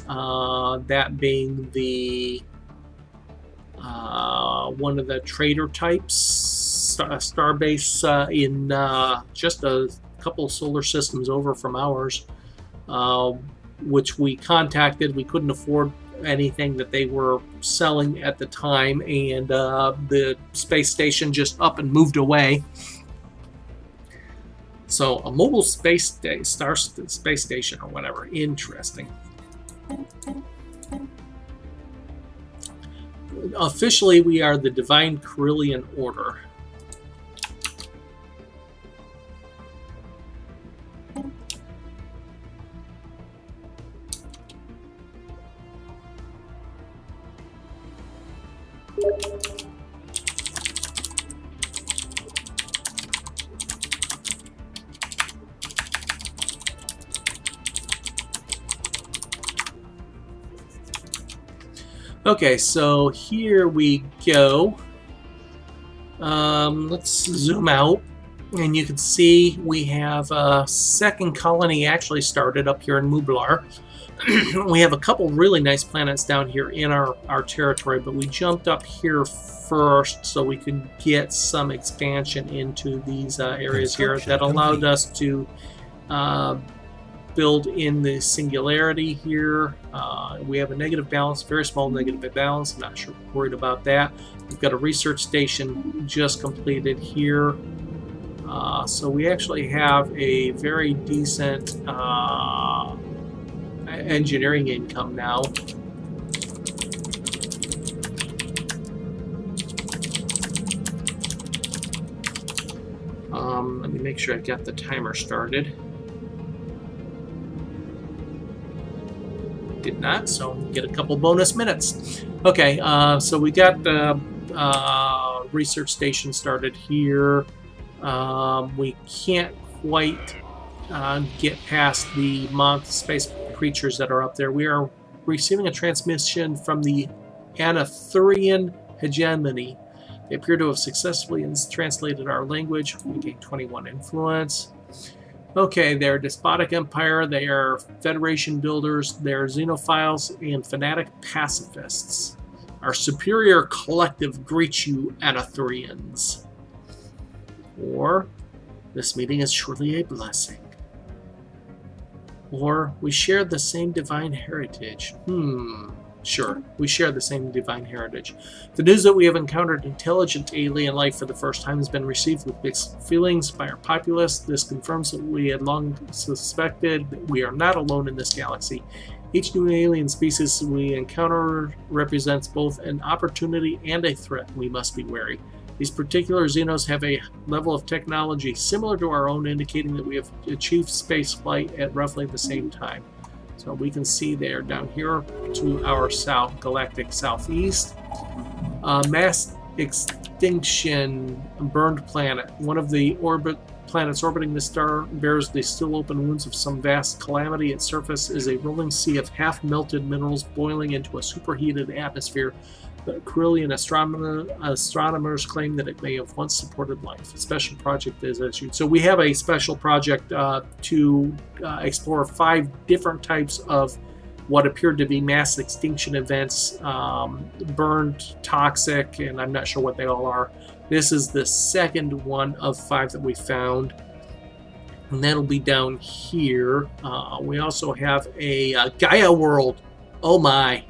that being the one of the trader types, starbase in just a couple solar systems over from ours, which we contacted. We couldn't afford anything that they were selling at the time, and the space station just up and moved away. So a mobile space station or whatever. Interesting. Officially, we are the Divine Carillion Order. Okay, so here we go. Let's zoom out, and you can see we have a second colony actually started up here in Mublar. We have a couple really nice planets down here in our territory, but we jumped up here first so we could get some expansion into these areas here that allowed us to build in the singularity here. We have a negative balance, very small negative balance. I'm not sure worried about that. We've got a research station just completed here. So we actually have a very decent engineering income now. Let me make sure I got the timer started. Did not, so get a couple bonus minutes. Okay, so we got the research station started here. We can't quite get past the moth space creatures that are up there. We are receiving a transmission from the Anathurian hegemony. They appear to have successfully translated our language. We gained 21 influence. Okay, they're a despotic empire, they are Federation builders, they're xenophiles and fanatic pacifists. Our superior collective greets you, Anathurians. Or, this meeting is surely a blessing. Or, we share the same divine heritage. Sure, we share the same divine heritage. The news that we have encountered intelligent alien life for the first time has been received with mixed feelings by our populace. This confirms that we had long suspected that we are not alone in this galaxy. Each new alien species we encounter represents both an opportunity and a threat. We must be wary. These particular Xenos have a level of technology similar to our own, indicating that we have achieved space flight at roughly the same time. So we can see there down here to our galactic southeast. Mass extinction, burned planet. One of the planets orbiting the star bears the still open wounds of some vast calamity. Its surface is a rolling sea of half-melted minerals boiling into a superheated atmosphere. The Carillion astronomers claim that it may have once supported life. A special project is issued. So we have a special project to explore 5 different types of what appeared to be mass extinction events, burned, toxic, and I'm not sure what they all are. This is the second one of 5 that we found, and that'll be down here. We also have a Gaia world. Oh my.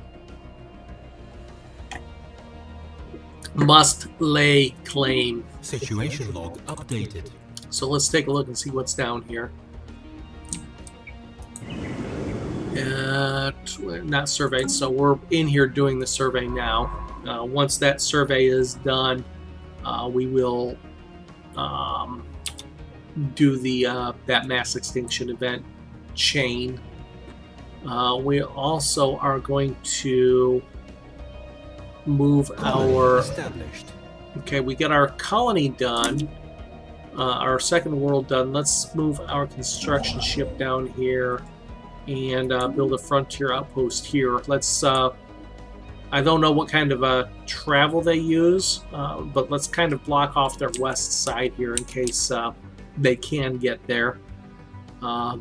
Must lay claim. Situation log updated. So let's take a look and see what's down here. Not surveyed, so we're in here doing the survey now. Once that survey is done, we will do the that mass extinction event chain. We also are going to move our established. Okay, we got our colony done, our second world done. Let's move our construction ship down here and build a frontier outpost here. Let's I don't know what kind of travel they use, but let's kind of block off their west side here in case they can get there.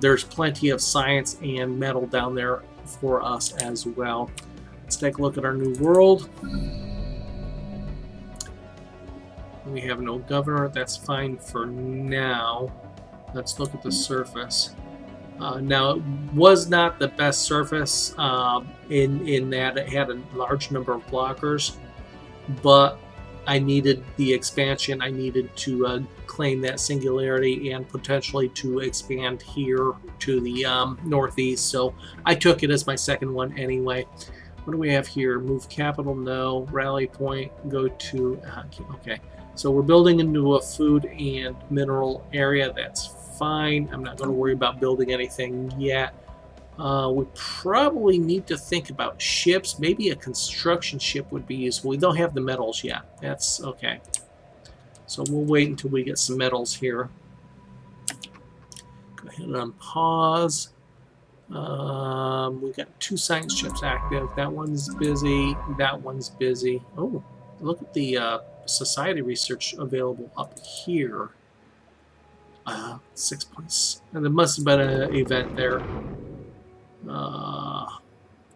There's plenty of science and metal down there for us as well. Let's take a look at our new world. We have no governor. That's fine for now. Let's look at the surface. Now, it was not the best surface in that it had a large number of blockers, but I needed the expansion. I needed to claim that singularity and potentially to expand here to the northeast, so I took it as my second one anyway. What do we have here? Move capital, no. Rally point, go to... okay, so we're building into a food and mineral area. That's fine. I'm not going to worry about building anything yet. We probably need to think about ships. Maybe a construction ship would be useful. We don't have the metals yet. That's okay. So we'll wait until we get some metals here. Go ahead and pause. We got 2 science ships active. That one's busy. That one's busy. Oh, look at the society research available up here. 6 points. And there must have been an event there.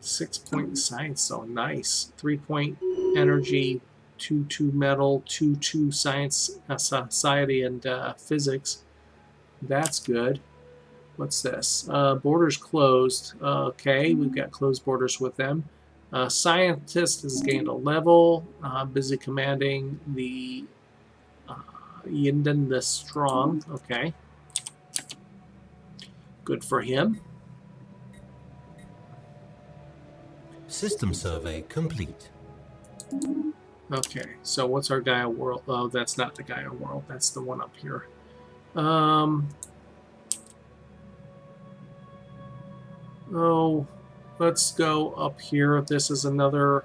6 point science, so nice. 3 point energy, 2 metal, 2 science, society, and physics. That's good. What's this? Borders closed. Okay, we've got closed borders with them. Scientist has gained a level. Busy commanding the Yinden the Strong. Okay. Good for him. System survey complete. Okay, so what's our Gaia world? Oh, that's not the Gaia world. That's the one up here. Oh, let's go up here. This is another...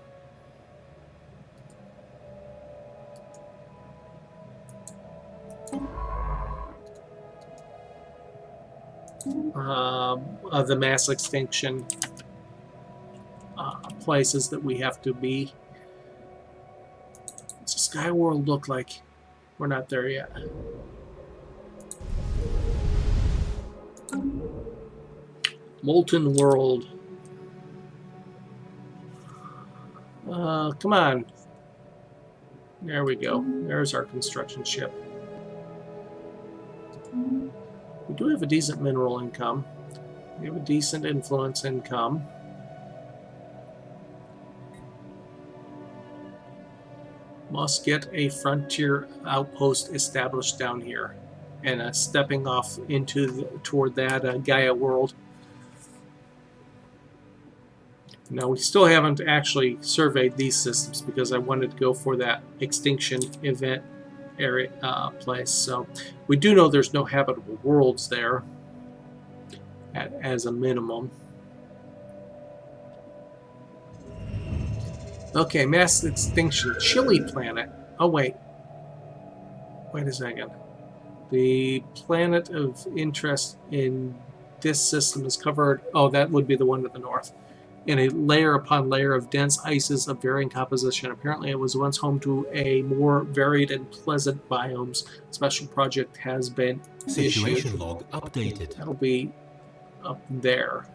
the mass extinction places that we have to be. What's the sky world look like? We're not there yet. Molten world. Come on. There we go. There's our construction ship. We do have a decent mineral income. We have a decent influence income. Must get a frontier outpost established down here, and stepping off into toward that Gaia world. Now we still haven't actually surveyed these systems because I wanted to go for that extinction event area place. So we do know there's no habitable worlds there as a minimum. Okay, mass extinction, Chile planet. Oh wait a second. The planet of interest in this system is covered. Oh, that would be the one to the north. In a layer upon layer of dense ices of varying composition. Apparently it was once home to a more varied and pleasant biomes. A special project has been Situation issued. log updated. That'll be up there.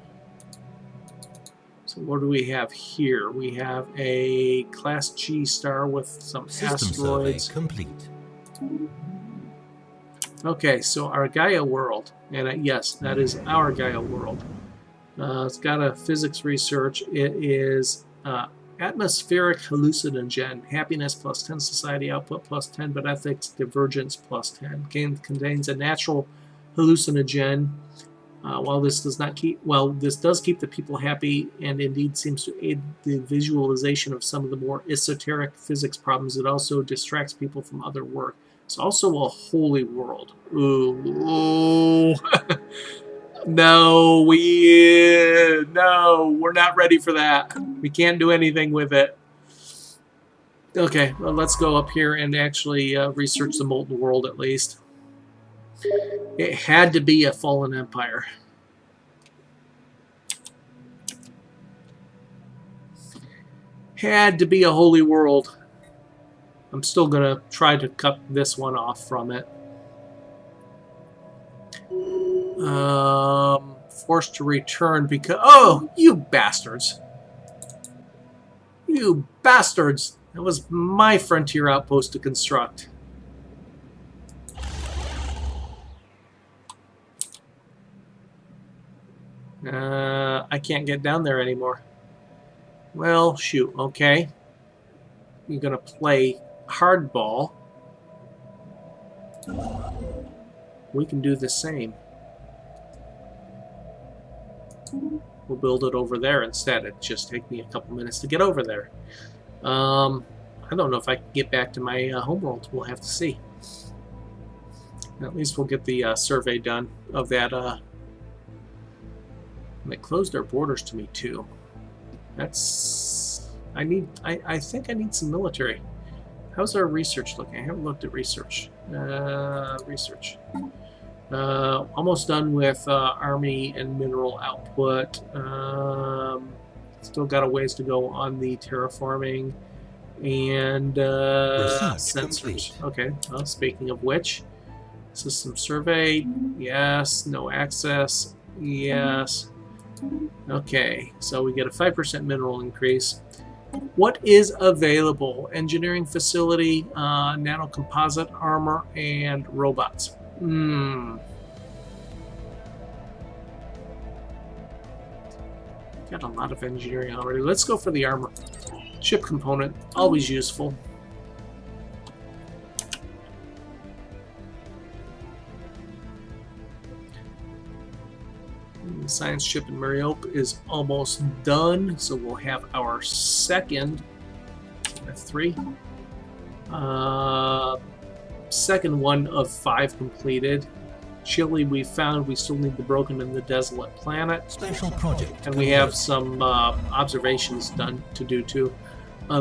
So what do we have here? We have a Class G star with some System asteroids. survey complete. Okay, so our Gaia world. And yes, that is our Gaia world. It's got a physics research. It is atmospheric hallucinogen. Happiness plus 10, society output plus 10, but ethics divergence plus 10. Contains a natural hallucinogen. While this does not keep, this does keep the people happy and indeed seems to aid the visualization of some of the more esoteric physics problems, it also distracts people from other work. It's also a holy world. Ooh. No, we're not ready for that. We can't do anything with it. Okay, well, let's go up here and actually research the molten world at least. It had to be a fallen empire. Had to be a holy world. I'm still gonna try to cut this one off from it. forced to return because... Oh, you bastards. You bastards. That was my frontier outpost to construct. I can't get down there anymore. Well, shoot, okay. You're gonna play hardball. We can do the same. We'll build it over there instead. It'd just take me a couple minutes to get over there. I don't know if I can get back to my homeworld. We'll have to see. At least we'll get the survey done of that. They closed their borders to me too. That's... I think I need some military. How's our research looking? I haven't looked at research. Research. Almost done with army and mineral output. Still got a ways to go on the terraforming and sensors. Complete. Okay. Well, speaking of which, system survey. Yes. No access. Yes. Okay. So we get a 5% mineral increase. What is available? Engineering facility, nanocomposite armor, and robots. Got a lot of engineering already. Let's go for the armor. Ship component, always useful. The science ship in Mariope is almost done, so we'll have our second F3. Second one of 5 completed. Chile we found. We still need the broken and the desolate planet. Special project. And we have some observations done to do too.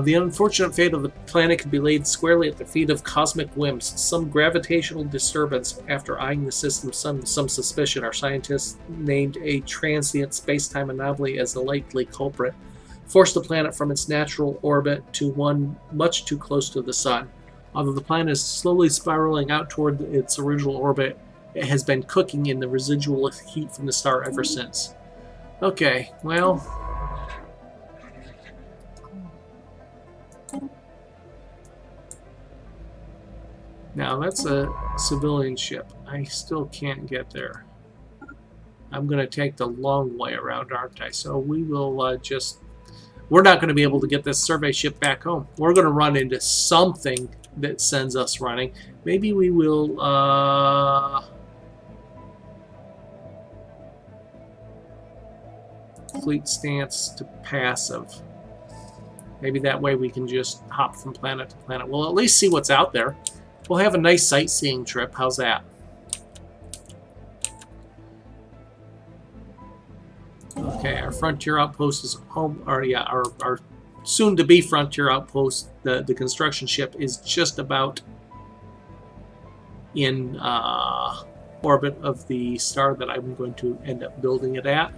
The unfortunate fate of the planet could be laid squarely at the feet of cosmic whims. Some gravitational disturbance. After eyeing the system some suspicion, our scientists named a transient space-time anomaly as the likely culprit. Forced the planet from its natural orbit to one much too close to the sun. Although the planet is slowly spiraling out toward its original orbit, it has been cooking in the residual heat from the star ever since. Okay, well... Now, that's a civilian ship. I still can't get there. I'm going to take the long way around, aren't I? So we will just... We're not going to be able to get this survey ship back home. We're going to run into something that sends us running. Maybe we will... Fleet stance to passive. Maybe that way we can just hop from planet to planet. We'll at least see what's out there. We'll have a nice sightseeing trip. How's that? Okay, our frontier outpost is home. Or yeah, our soon-to-be frontier outpost, the construction ship, is just about in orbit of the star that I'm going to end up building it at.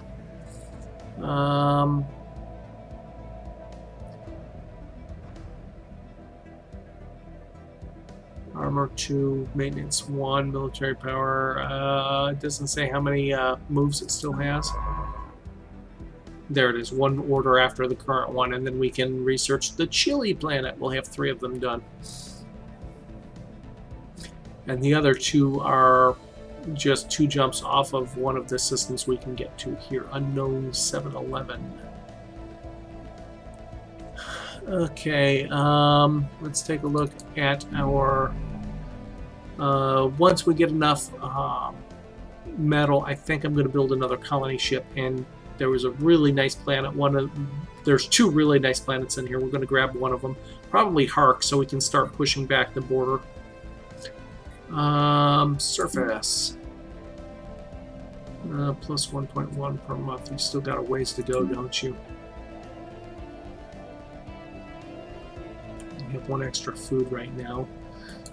Armor 2, maintenance 1, military power. It doesn't say how many moves it still has. There it is, one order after the current one, and then we can research the Chile planet. We'll have 3 of them done. And the other 2 are just 2 jumps off of one of the systems we can get to here. Unknown 711. Okay, let's take a look at our... once we get enough metal, I think I'm going to build another colony ship, and there was a really nice planet. There's 2 really nice planets in here. We're going to grab one of them. Probably Hark, so we can start pushing back the border. Surface. Plus 1.1 per month. You still got a ways to go, don't you? I have 1 extra food right now.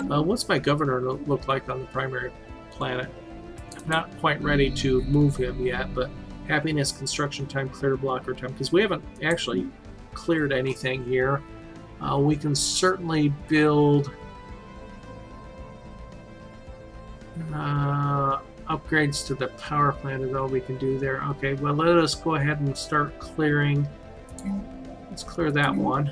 What's my governor look like on the primary planet? I'm not quite ready to move him yet, but happiness, construction time, clear blocker time, because we haven't actually cleared anything here. We can certainly build upgrades to the power plant is all we can do there. Okay, well, let us go ahead and start clearing. Let's clear that one.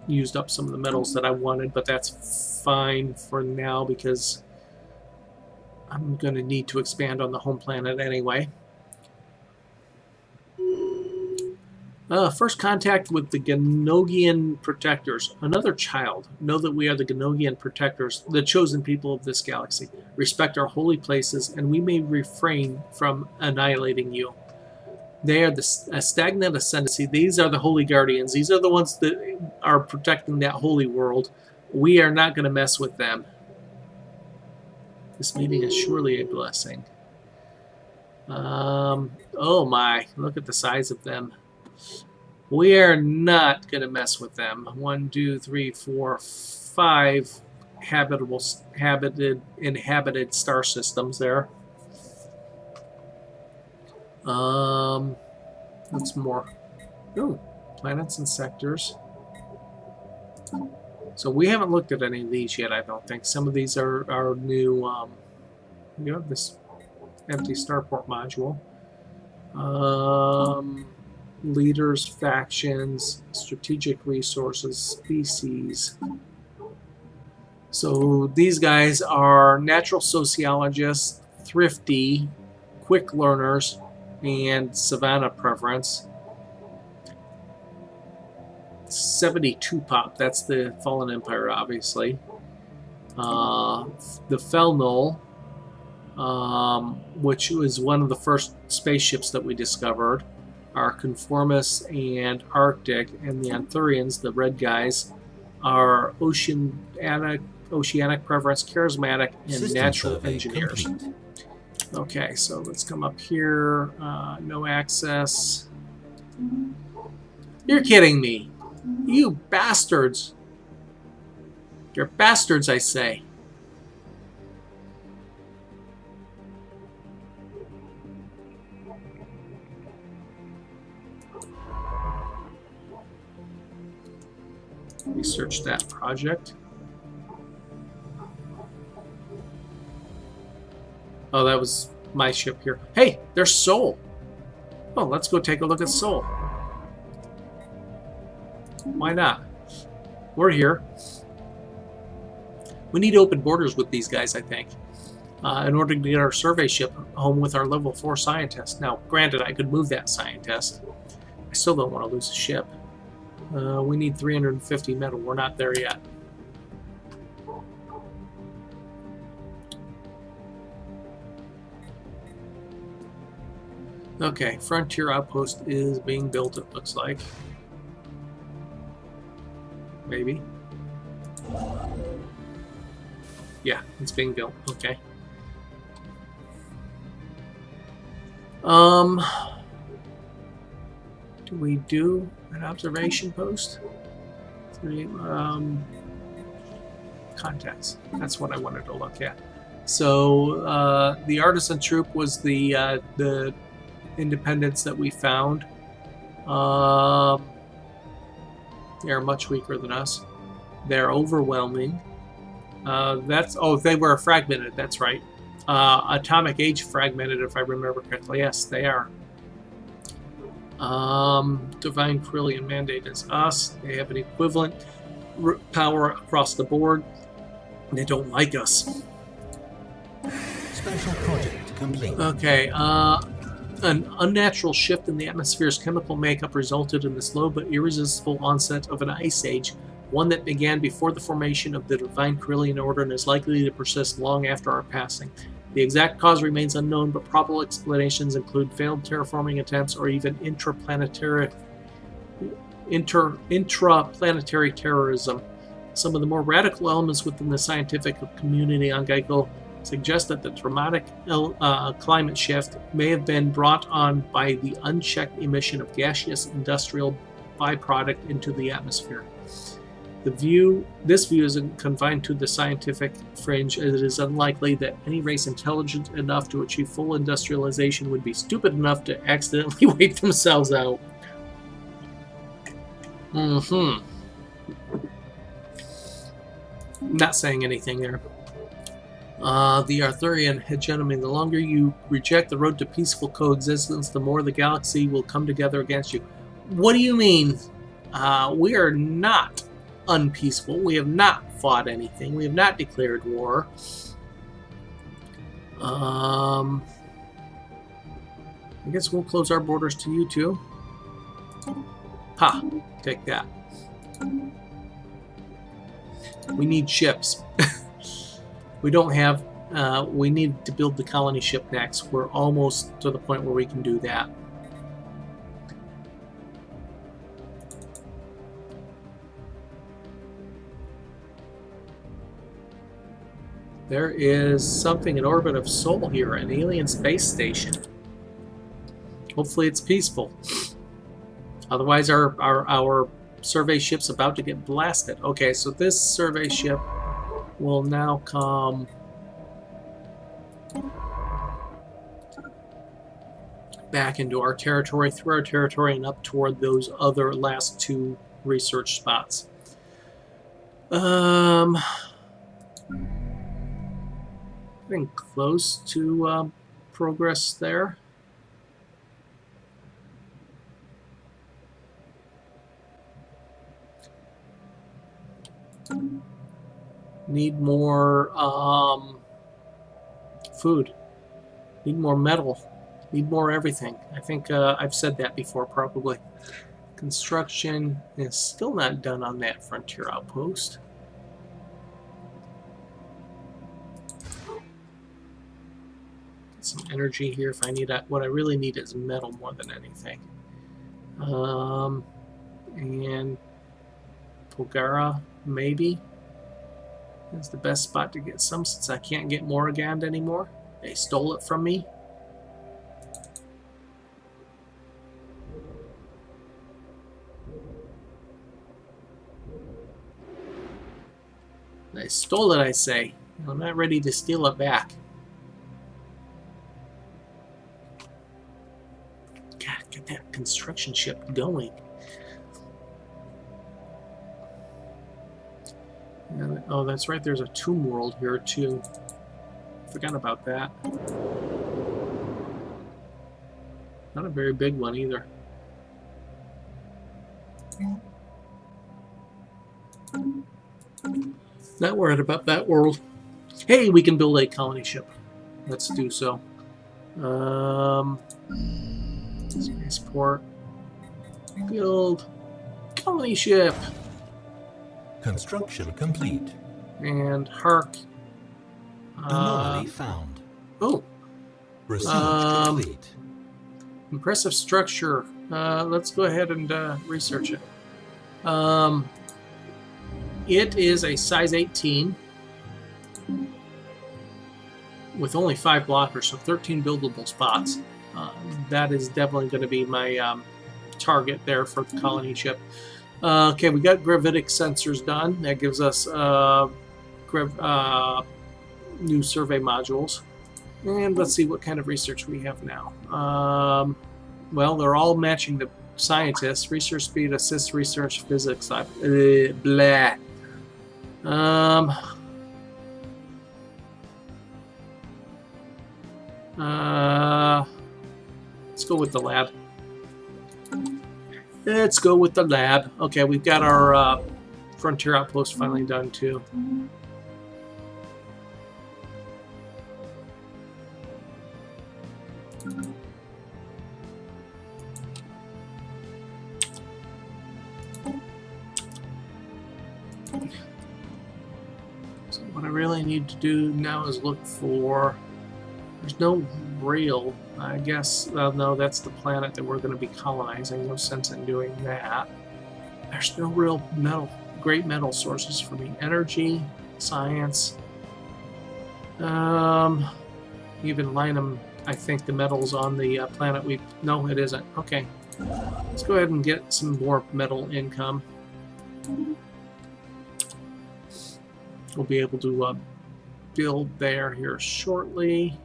Used up some of the metals that I wanted, but that's fine for now because I'm going to need to expand on the home planet anyway. First contact with the Ganogian Protectors. Another child. Know that we are the Ganogian Protectors, the chosen people of this galaxy. Respect our holy places, and we may refrain from annihilating you. They are a stagnant ascendancy. These are the holy guardians. These are the ones that are protecting that holy world. We are not going to mess with them. This meeting is surely a blessing. Oh my, look at the size of them. We are not going to mess with them. 1, 2, 3, 4, 5 inhabited star systems there. What's more? Oh, planets and sectors. So we haven't looked at any of these yet, I don't think. Some of these are new. You have this empty starport module. Leaders, factions, strategic resources, species. So these guys are natural sociologists, thrifty, quick learners, and Savannah preference. 72 pop, that's the Fallen Empire, obviously. The Felnul, which was one of the first spaceships that we discovered, are Conformists and Arctic, and the Anthurians, the red guys, are oceanic preference, charismatic, and System natural survey engineers. complete. Okay, so let's come up here. No access. You're kidding me. You bastards. You're bastards, I say. Research that project. Oh, that was my ship here. Hey, there's Sol. Oh, let's go take a look at Sol. Why not? We're here. We need open borders with these guys, I think, in order to get our survey ship home with our level 4 scientist. Now, granted, I could move that scientist. I still don't want to lose a ship. We need 350 metal. We're not there yet. Okay, Frontier Outpost is being built, it looks like. Maybe. Yeah, it's being built. Okay. Do we do an observation post? Contacts. That's what I wanted to look at. So the Artisan Troop was the independents that we found. They are much weaker than us. They're overwhelming. They were fragmented. That's right. Atomic age fragmented, if I remember correctly. Yes, they are. Divine Carillion Mandate is us. They have an equivalent power across the board. They don't like us. Special project complete. Okay, an unnatural shift in the atmosphere's chemical makeup resulted in the slow but irresistible onset of an ice age, one that began before the formation of the Divine Carillion Order and is likely to persist long after our passing. The exact cause remains unknown, but probable explanations include failed terraforming attempts or even intraplanetary terrorism. Some of the more radical elements within the scientific community on Geico suggest that the dramatic climate shift may have been brought on by the unchecked emission of gaseous industrial byproduct into the atmosphere. This view isn't confined to the scientific fringe, as it is unlikely that any race intelligent enough to achieve full industrialization would be stupid enough to accidentally wipe themselves out. Not saying anything there. The Arthurian hegemony. The longer you reject the road to peaceful coexistence, the more the galaxy will come together against you. What do you mean? We are not unpeaceful. We have not fought anything. We have not declared war. I guess we'll close our borders to you too. Ha! Take that. We need ships. We don't have... we need to build the colony ship next. We're almost to the point where we can do that. There is something in orbit of Sol here, an alien space station. Hopefully it's peaceful. Otherwise our survey ship's about to get blasted. Okay, so this survey ship will now come back into our territory, through our territory, and up toward those other last two research spots. Getting close to progress there. Need more food. Need more metal. Need more everything. I think I've said that before, probably. Construction is still not done on that frontier outpost. Get some energy here if I need that. What I really need is metal more than anything. And Polgara, maybe. That's the best spot to get some, since I can't get Morrigan anymore. They stole it from me. They stole it, I say. I'm not ready to steal it back. God, get that construction ship going. Oh, that's right, there's a tomb world here too. Forgot about that. Not a very big one either. Not worried about that world. Hey, we can build a colony ship. Let's do so. Spaceport. Build colony ship. Construction complete. And Hark. Anomaly found. Oh. Research complete. Impressive structure. Let's go ahead and research it. It is a size 18 with only 5 blockers, so 13 buildable spots. That is definitely going to be my target there for the colony ship. Okay, we got gravitic sensors done. That gives us new survey modules. And let's see what kind of research we have now. Well, they're all matching the scientists. Research speed, assist research, physics. Blah. Let's go with the lab. Let's go with the lab. Okay, we've got our frontier outpost finally done too. So what I really need to do now is look for... There's no rail, I guess. No, that's the planet that we're going to be colonizing. No sense in doing that. There's no real metal, great metal sources for me. Energy, science. Even linum, I think the metal's on the planet we... No, it isn't. Okay. Let's go ahead and get some more metal income. We'll be able to build there here shortly.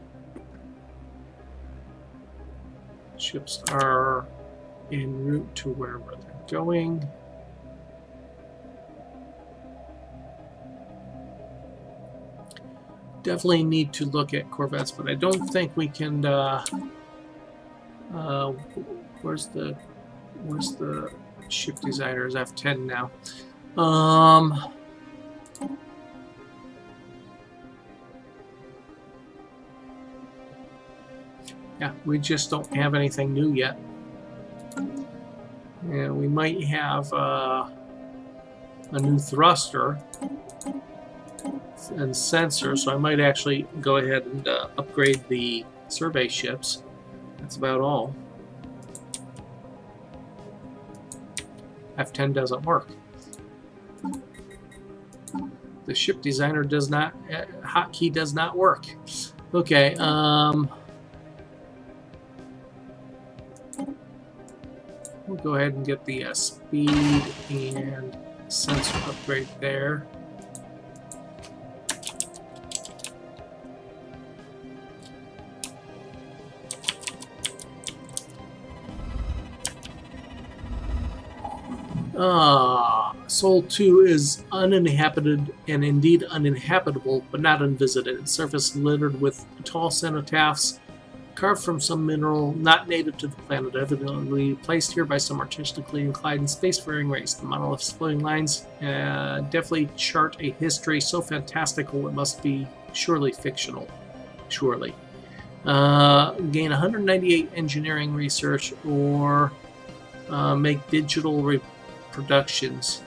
Ships are en route to wherever they're going. definitely need to look at corvettes, but I don't think we can. Where's the ship designers? F10 now. Yeah, we just don't have anything new yet. Yeah, we might have a new thruster and sensor, so I might actually go ahead and upgrade the survey ships. That's about all. F10 doesn't work. The ship designer does not, hotkey does not work. Okay, we'll go ahead and get the speed and sensor upgrade there. Sol 2 is uninhabited and indeed uninhabitable, but not unvisited. Its surface littered with tall cenotaphs carved from some mineral not native to the planet, evidently placed here by some artistically inclined spacefaring race. The monolith's flowing lines definitely chart a history so fantastical it must be surely fictional. Surely. Gain 198 engineering research or make digital reproductions.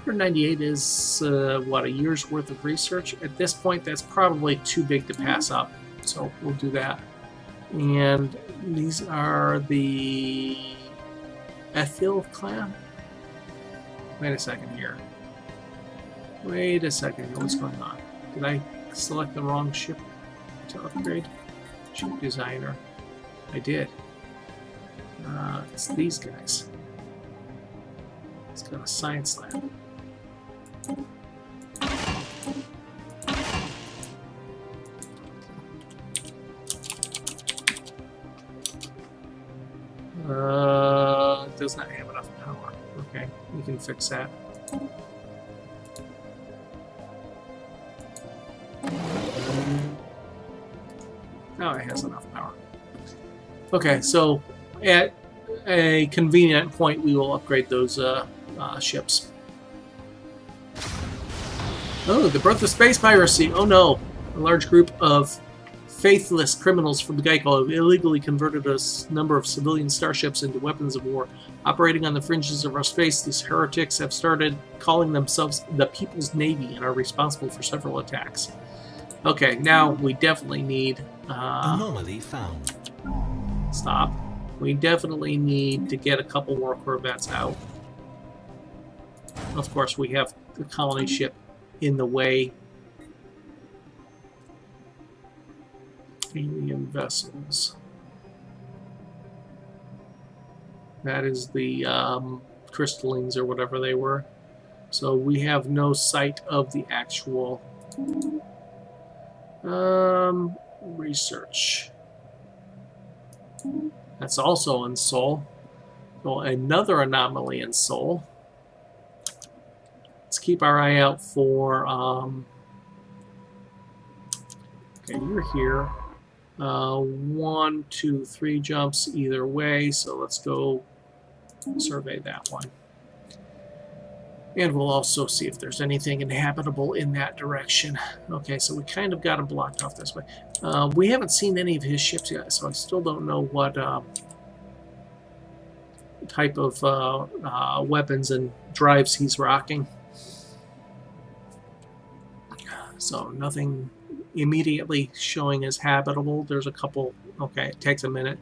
198 is what, a year's worth of research? At this point, that's probably too big to pass up, so we'll do that. And these are the Ethil clan. Wait a second here. Wait a second here. What's going on? Did I select the wrong ship to upgrade? Ship designer. I did. It's these guys. It's got a science lab. It does not have enough power. Okay, we can fix that. Now it has enough power. Okay, so at a convenient point, we will upgrade those ships. Oh, the birth of space piracy! Oh no! A large group of faithless criminals from Geico have illegally converted a number of civilian starships into weapons of war. Operating on the fringes of our space, these heretics have started calling themselves the People's Navy and are responsible for several attacks. Okay, now we definitely need... anomaly found. Stop. We definitely need to get a couple more corvettes out. Of course, we have the colony ship in the way. Alien vessels. That is the crystallines or whatever they were. So we have no sight of the actual research. That's also in Sol. So another anomaly in Sol. Let's keep our eye out for okay, you're here. 1, 2, 3 jumps either way, so let's go survey that one. And we'll also see if there's anything inhabitable in that direction. Okay, so we kind of got him blocked off this way. We haven't seen any of his ships yet, so I still don't know what type of weapons and drives he's rocking. So nothing immediately showing as habitable. There's a couple. Okay, it takes a minute.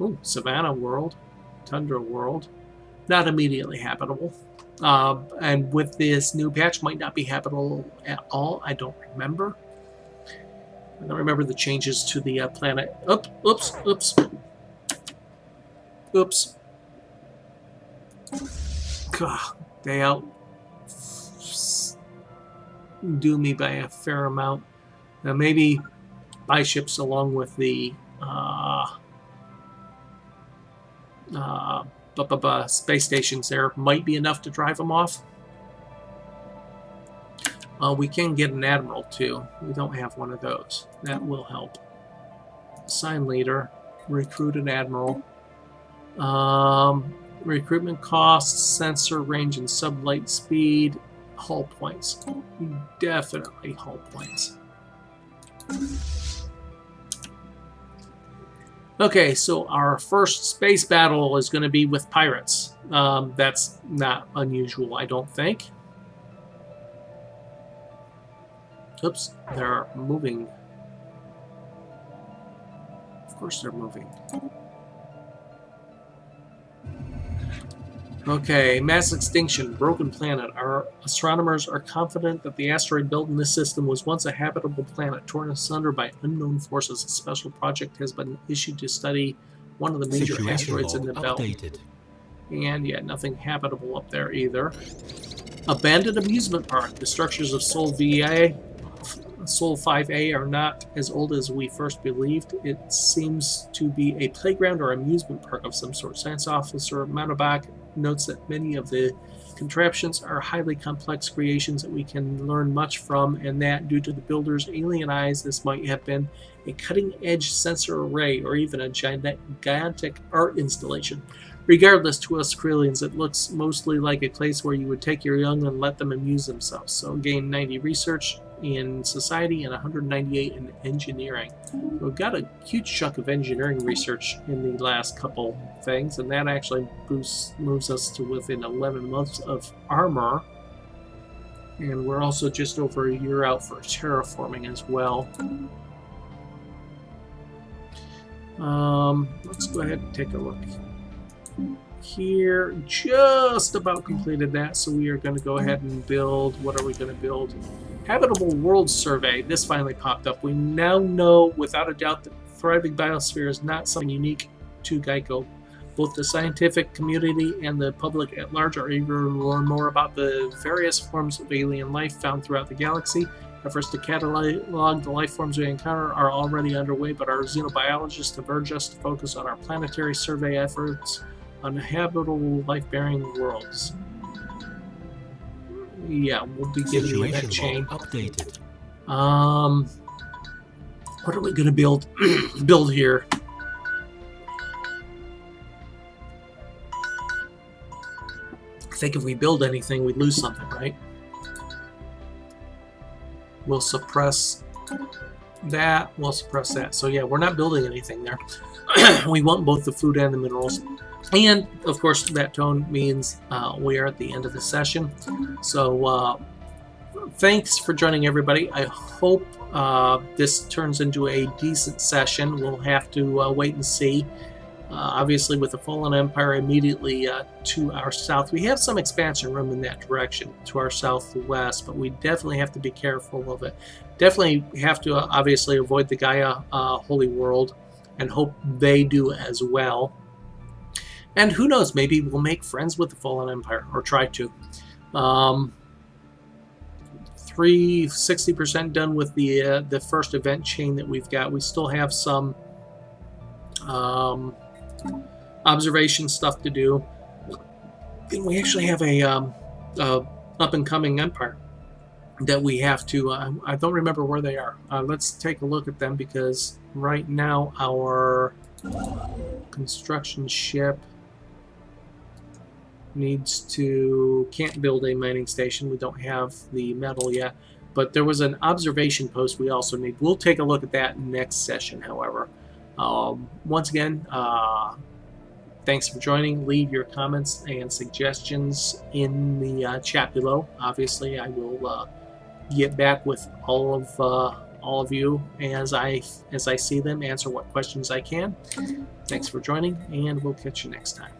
Ooh, Savannah world, Tundra world, not immediately habitable. And with this new patch, might not be habitable at all. I don't remember. I don't remember the changes to the planet. Oops. God, they outdo me by a fair amount. Now maybe buy ships along with the space stations there might be enough to drive them off. We can get an admiral too. We don't have one of those. That will help. Assign leader. Recruit an admiral. Recruitment costs, sensor range and sublight speed, hull points. Definitely hull points. Okay, so our first space battle is going to be with pirates. That's not unusual, I don't think. Oops, they're moving. Of course they're moving. Okay, mass extinction, broken planet. Our astronomers are confident that the asteroid built in this system was once a habitable planet, torn asunder by unknown forces. A special project has been issued to study one of the major asteroids in the belt. Updated. And yeah, nothing habitable up there either. Abandoned amusement park. The structures of Sol 5A are not as old as we first believed. It seems to be a playground or amusement park of some sort. Science officer Manobach notes that many of the contraptions are highly complex creations that we can learn much from, and that due to the builder's alien eyes, this might have been a cutting-edge sensor array or even a gigantic art installation. Regardless, to us Krelians, it looks mostly like a place where you would take your young and let them amuse themselves. So gain 90 research in society and 198 in engineering. We've got a huge chunk of engineering research in the last couple things, and that actually moves us to within 11 months of armor. And we're also just over a year out for terraforming as well. Let's go ahead and take a look here. Just about completed that, so we are going to go ahead and build. What are we going to build? Habitable World Survey. This finally popped up. We now know without a doubt that thriving biosphere is not something unique to Geico. Both the scientific community and the public at large are eager to learn more about the various forms of alien life found throughout the galaxy. Efforts to catalog the life forms we encounter are already underway, but our xenobiologists have urged us to focus on our planetary survey efforts on habitable life-bearing worlds. Yeah, we'll be giving you that chain. Updated. What are we going to build? Build here. I think if we build anything, we lose something, right? We'll suppress that. We'll suppress that. So yeah, we're not building anything there. We want both the food and the minerals. And, of course, that tone means we are at the end of the session. So, thanks for joining, everybody. I hope this turns into a decent session. We'll have to wait and see. Obviously, with the Fallen Empire immediately to our south, we have some expansion room in that direction to our southwest, but we definitely have to be careful of it. Definitely have to, obviously, avoid the Gaia Holy World and hope they do as well. And who knows, maybe we'll make friends with the Fallen Empire, or try to. 60% done with the first event chain that we've got. We still have some observation stuff to do. And we actually have a up-and-coming empire that we have to... I don't remember where they are. Let's take a look at them, because right now our construction ship can't build a mining station. We don't have the metal yet, but there was an observation post we also need. We'll take a look at that next session, however. Once again, thanks for joining. Leave your comments and suggestions in the chat below. Obviously, I will get back with all of you as I see them, answer what questions I can. Thanks for joining, and we'll catch you next time.